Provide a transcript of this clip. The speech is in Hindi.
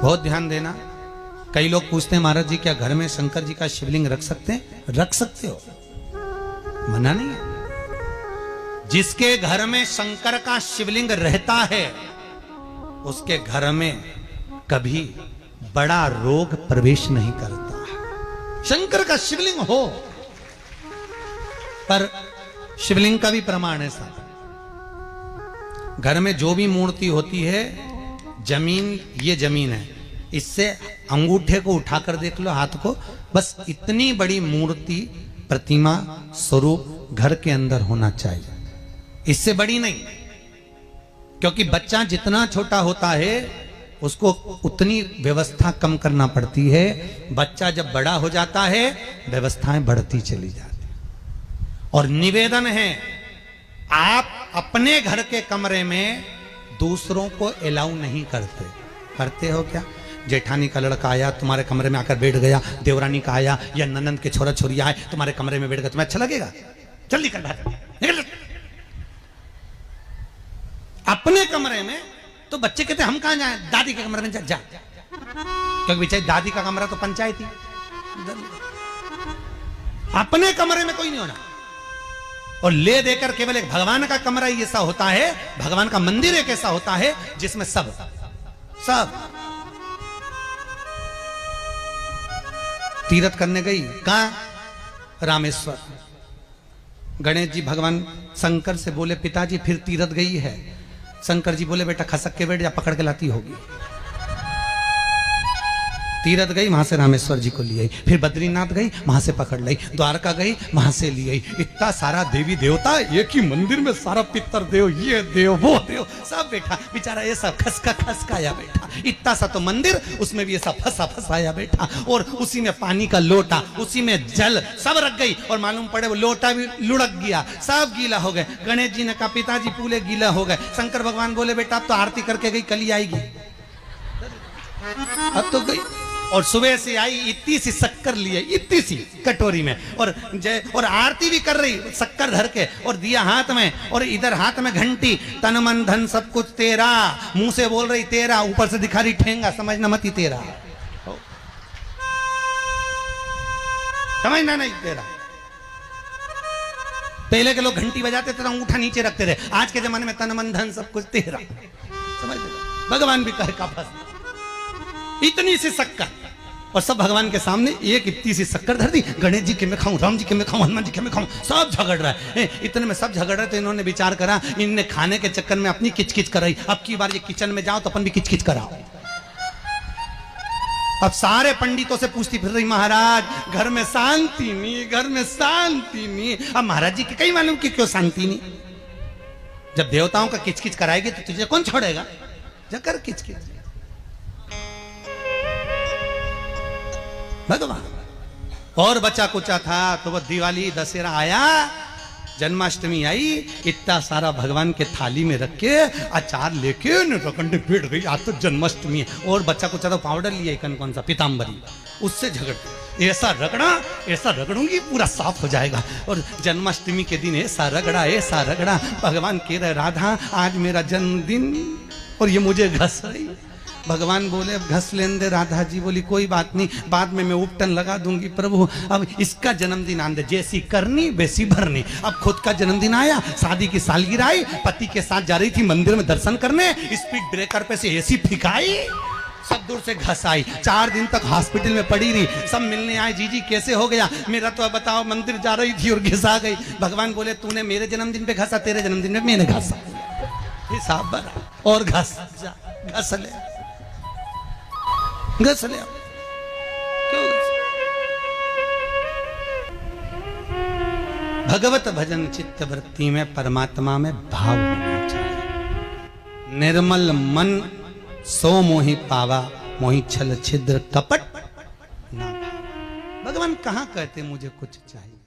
बहुत ध्यान देना। कई लोग पूछते हैं महाराज जी क्या घर में शंकर जी का शिवलिंग रख सकते हैं? रख सकते हो, मना नहीं है। जिसके घर में शंकर का शिवलिंग रहता है उसके घर में कभी बड़ा रोग प्रवेश नहीं करता। शंकर का शिवलिंग हो, पर शिवलिंग का भी प्रमाण है साहब। घर में जो भी मूर्ति होती है, जमीन ये जमीन है, इससे अंगूठे को उठाकर देख लो, हाथ को, बस इतनी बड़ी मूर्ति प्रतिमा स्वरूप घर के अंदर होना चाहिए, इससे बड़ी नहीं। क्योंकि बच्चा जितना छोटा होता है उसको उतनी व्यवस्था कम करना पड़ती है। बच्चा जब बड़ा हो जाता है व्यवस्थाएं बढ़ती चली जाती। और निवेदन है, आप अपने घर के कमरे में दूसरों को अलाउ नहीं करते। करते हो क्या? जेठानी का लड़का आया तुम्हारे कमरे में आकर बैठ गया, देवरानी का आया या ननंद के छोरा छोरी आए तुम्हारे कमरे में बैठ गए, तुम्हें अच्छा लगेगा? जल्दी कर निकल। अपने कमरे में तो बच्चे कहते हम कहां जाएं? दादी के कमरे में जा। क्योंकि बेचारी दादी का कमरा तो पंचायती। अपने कमरे में कोई नहीं होना। और ले देकर केवल एक भगवान का कमरा ही ऐसा होता है, भगवान का मंदिर एक ऐसा होता है जिसमें सब तीर्थ करने गई। कहां? रामेश्वर। गणेश जी भगवान शंकर से बोले पिताजी फिर तीर्थ गई है। शंकर जी बोले बेटा खसक के बैठ जा, पकड़ के लाती होगी। तीरथ गई, वहां से रामेश्वर जी को ले आई। फिर बद्रीनाथ गई, वहां से पकड़ लाई। द्वारका गई, वहां से ले आई। इतना सारा देवी देवता एक ही मंदिर में, सारा पितर देव, ये देव वो देव सब बैठा। बेचारा ये सब खसकाया बैठा। इतना सा तो मंदिर, उसमें भी ये सब फंसाया बैठा। और उसी में पानी का लोटा, उसी में जल सब रख गई। और मालूम पड़े वो लोटा भी लुढ़क गया, सब गीला हो गए। गणेश जी ने कहा पिताजी पूरे गीला हो गए। शंकर भगवान बोले बेटा अब तो आरती करके गई, कल ही आएगी। अब तो गई। और सुबह से आई, इतनी सी शक्कर लिए, इतनी सी कटोरी में, और आरती भी कर रही शक्कर धर के, और दिया हाथ में, और इधर हाथ में घंटी, तन मन धन सब कुछ तेरा। मुंह से बोल रही तेरा, ऊपर से दिखा रही ठेंगा, समझना मत ही तेरा, समझना नहीं तेरा। पहले के लोग घंटी बजाते थे, अंगूठा नीचे रखते थे। आज के जमाने में तन मन धन सब कुछ तेरा, समझ भगवान भी कहे का फंस। इतनी सी शक्कर, और सब भगवान के सामने एक इतनी सी शक्कर धर दी। गणेश जी के मैं खाऊं, राम जी के मैं खाऊं, हनुमान जी के मैं खाऊं, सब झगड़ रहा है। इतने में सब झगड़ रहे, तो इन्होंने विचार करा, इनने खाने के चक्कर में अपनी किचकिच कराई। अब की बार ये किचन में जाओ तो अपन भी किचकिच कराओ। अब सारे पंडितों से पूछती फिर रही, महाराज घर में शांति नहीं, घर में शांति नहीं। अब महाराज जी के कई मालूम कि क्यों शांति नहीं। जब देवताओं का किचकिच कराएगी तो तुझे कौन छोड़ेगा? जकर किचकिच भगवान। और बचा कुचा था तो वह दिवाली दशहरा आया, जन्माष्टमी आई, इतना सारा भगवान के थाली में रख के अचार लेके रकंडे बैठ गई। आज तो जन्माष्टमी है। और बच्चा कुचा तो पाउडर लिया कौन सा पीताम्बरी, उससे झगड़ते, ऐसा रगड़ूंगी पूरा साफ हो जाएगा। और जन्माष्टमी के दिन ऐसा रगड़ा। भगवान कह रहे राधा आज मेरा जन्मदिन और ये मुझे घस रही। भगवान बोले अब घस लेने दे। राधा जी बोली कोई बात नहीं, बाद में मैं उपटन लगा दूंगी प्रभु। अब इसका जन्मदिन आने दे, जैसी करनी वैसी भरनी। अब खुद का जन्मदिन आया, शादी की सालगिरह आई, पति के साथ जा रही थी मंदिर में दर्शन करने, स्पीड ब्रेकर पे से ऐसी फिकाई, सब दूर से घस आई। 4 दिन तक हॉस्पिटल में पड़ी रही। सब मिलने आए, जीजी कैसे हो गया? मेरा तो बताओ मंदिर जा रही थी और घिसा गई। भगवान बोले तूने मेरे जन्मदिन पे घसा, तेरे जन्मदिन में मैंने घसा, हिसाब बना। और घस ले क्यों? भगवत भजन चित्त वृत्ति में परमात्मा में भाव होना चाहिए। निर्मल मन सो मोहि पावा, मोहि छल छिद्र कपट ना। भगवान कहां कहते मुझे कुछ चाहिए।